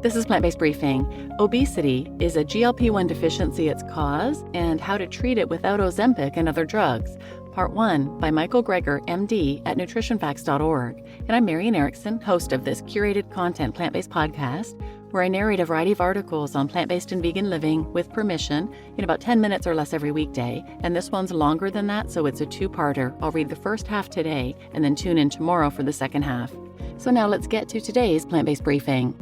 This is Plant-Based Briefing. Obesity is a GLP-1 deficiency, its cause, and how to treat it without Ozempic and other drugs. Part 1 by Michael Greger, MD, at nutritionfacts.org. And I'm Marian Erickson, host of this curated content plant-based podcast, where I narrate a variety of articles on plant-based and vegan living with permission in about 10 minutes or less every weekday. And this one's longer than that, so it's a two-parter. I'll read the first half today and then tune in tomorrow for the second half. So now let's get to today's plant-based briefing.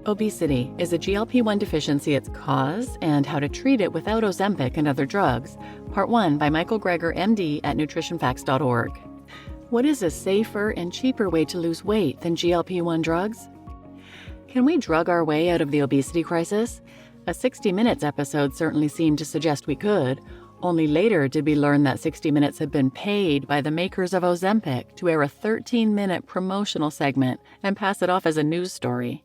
Obesity is a GLP-1 deficiency, its cause, and how to treat it without Ozempic and other drugs. Part 1 by Michael Greger, MD, at nutritionfacts.org. What is a safer and cheaper way to lose weight than GLP-1 drugs? Can we drug our way out of the obesity crisis? A 60 Minutes episode certainly seemed to suggest we could. Only later did we learn that 60 Minutes had been paid by the makers of Ozempic to air a 13-minute promotional segment and pass it off as a news story.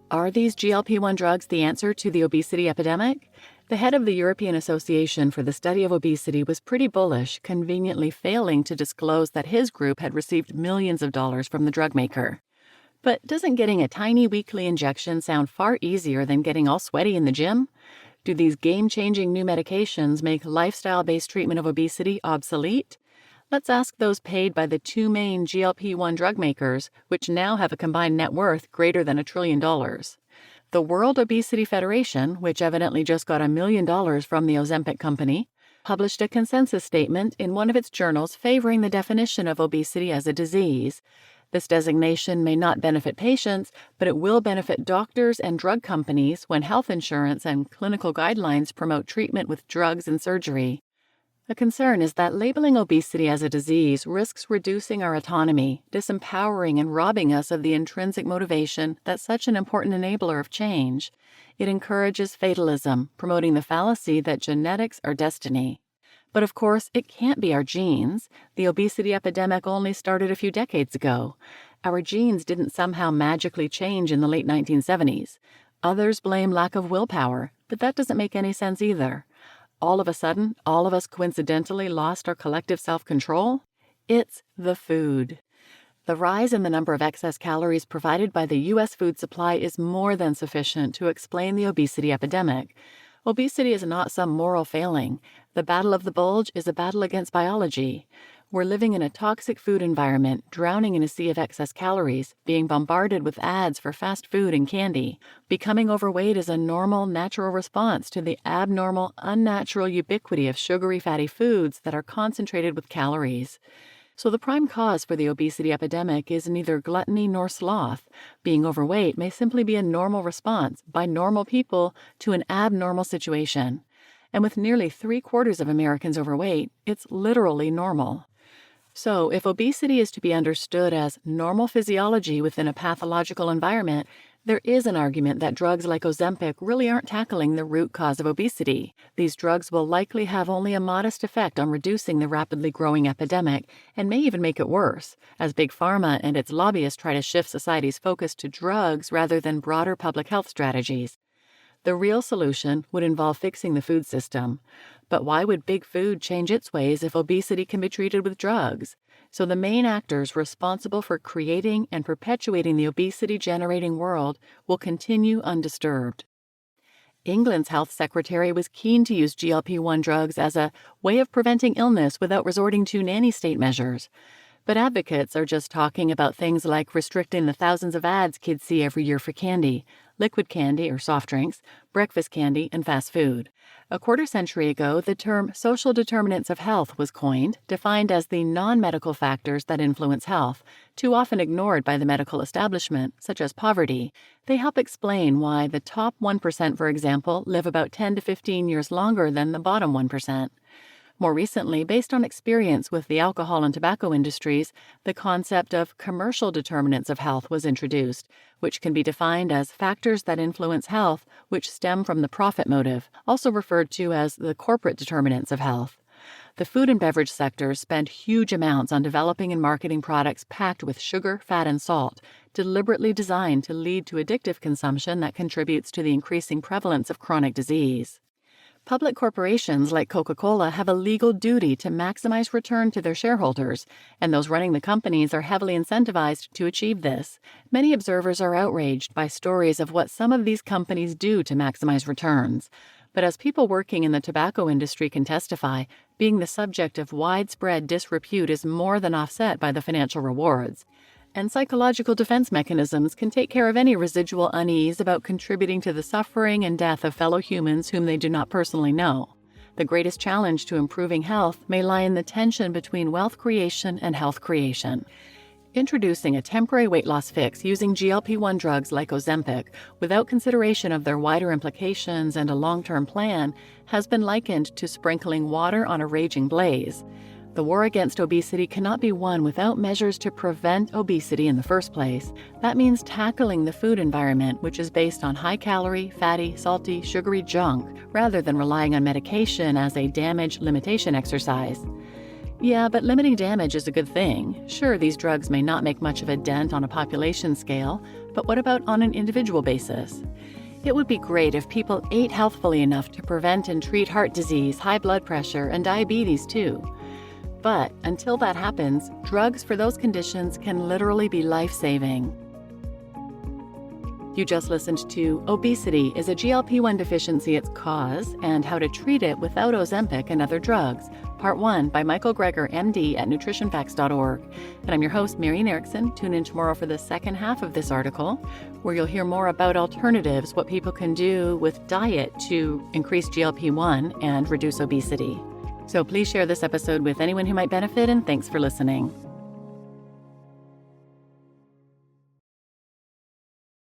Are these GLP-1 drugs the answer to the obesity epidemic? The head of the European Association for the Study of Obesity was pretty bullish, conveniently failing to disclose that his group had received millions of dollars from the drug maker. But doesn't getting a tiny weekly injection sound far easier than getting all sweaty in the gym? Do these game-changing new medications make lifestyle-based treatment of obesity obsolete? Let's ask those paid by the two main GLP-1 drug makers, which now have a combined net worth greater than $1 trillion. The World Obesity Federation, which evidently just got $1 million from the Ozempic company, published a consensus statement in one of its journals favoring the definition of obesity as a disease. This designation may not benefit patients, but it will benefit doctors and drug companies when health insurance and clinical guidelines promote treatment with drugs and surgery. A concern is that labeling obesity as a disease risks reducing our autonomy, disempowering and robbing us of the intrinsic motivation that's such an important enabler of change. It encourages fatalism, promoting the fallacy that genetics are destiny. But of course, it can't be our genes. The obesity epidemic only started a few decades ago. Our genes didn't somehow magically change in the late 1970s. Others blame lack of willpower, but that doesn't make any sense either. All of a sudden, all of us coincidentally lost our collective self-control? It's the food. The rise in the number of excess calories provided by the U.S. food supply is more than sufficient to explain the obesity epidemic. Obesity is not some moral failing. The battle of the bulge is a battle against biology. We're living in a toxic food environment, drowning in a sea of excess calories, being bombarded with ads for fast food and candy. Becoming overweight is a normal, natural response to the abnormal, unnatural ubiquity of sugary, fatty foods that are concentrated with calories. So the prime cause for the obesity epidemic is neither gluttony nor sloth. Being overweight may simply be a normal response by normal people to an abnormal situation. And with nearly 3/4 of Americans overweight, it's literally normal. So, if obesity is to be understood as normal physiology within a pathological environment, there is an argument that drugs like Ozempic really aren't tackling the root cause of obesity. These drugs will likely have only a modest effect on reducing the rapidly growing epidemic and may even make it worse, as Big Pharma and its lobbyists try to shift society's focus to drugs rather than broader public health strategies. The real solution would involve fixing the food system. But why would big food change its ways if obesity can be treated with drugs? So the main actors responsible for creating and perpetuating the obesity-generating world will continue undisturbed. England's health secretary was keen to use GLP-1 drugs as a way of preventing illness without resorting to nanny-state measures. But advocates are just talking about things like restricting the thousands of ads kids see every year for candy, liquid candy or soft drinks, breakfast candy, and fast food. A quarter-century ago, the term social determinants of health was coined, defined as the non-medical factors that influence health, too often ignored by the medical establishment, such as poverty. They help explain why the top 1%, for example, live about 10 to 15 years longer than the bottom 1%. More recently, based on experience with the alcohol and tobacco industries, the concept of commercial determinants of health was introduced, which can be defined as factors that influence health which stem from the profit motive, also referred to as the corporate determinants of health. The food and beverage sectors spend huge amounts on developing and marketing products packed with sugar, fat, and salt, deliberately designed to lead to addictive consumption that contributes to the increasing prevalence of chronic disease. Public corporations like Coca-Cola have a legal duty to maximize return to their shareholders, and those running the companies are heavily incentivized to achieve this. Many observers are outraged by stories of what some of these companies do to maximize returns. But as people working in the tobacco industry can testify, being the subject of widespread disrepute is more than offset by the financial rewards. And psychological defense mechanisms can take care of any residual unease about contributing to the suffering and death of fellow humans whom they do not personally know. The greatest challenge to improving health may lie in the tension between wealth creation and health creation. Introducing a temporary weight loss fix using GLP-1 drugs like Ozempic without consideration of their wider implications and a long-term plan has been likened to sprinkling water on a raging blaze. The war against obesity cannot be won without measures to prevent obesity in the first place. That means tackling the food environment, which is based on high-calorie, fatty, salty, sugary junk, rather than relying on medication as a damage limitation exercise. Yeah, but limiting damage is a good thing. Sure, these drugs may not make much of a dent on a population scale, but what about on an individual basis? It would be great if people ate healthfully enough to prevent and treat heart disease, high blood pressure, and diabetes too. But until that happens, drugs for those conditions can literally be life-saving. You just listened to Obesity, is a GLP-1 Deficiency its cause, and How to Treat It Without Ozempic and Other Drugs, Part 1 by Michael Greger, MD at nutritionfacts.org. And I'm your host, Marian Erickson. Tune in tomorrow for the second half of this article, where you'll hear more about alternatives, what people can do with diet to increase GLP-1 and reduce obesity. So please share this episode with anyone who might benefit, and thanks for listening.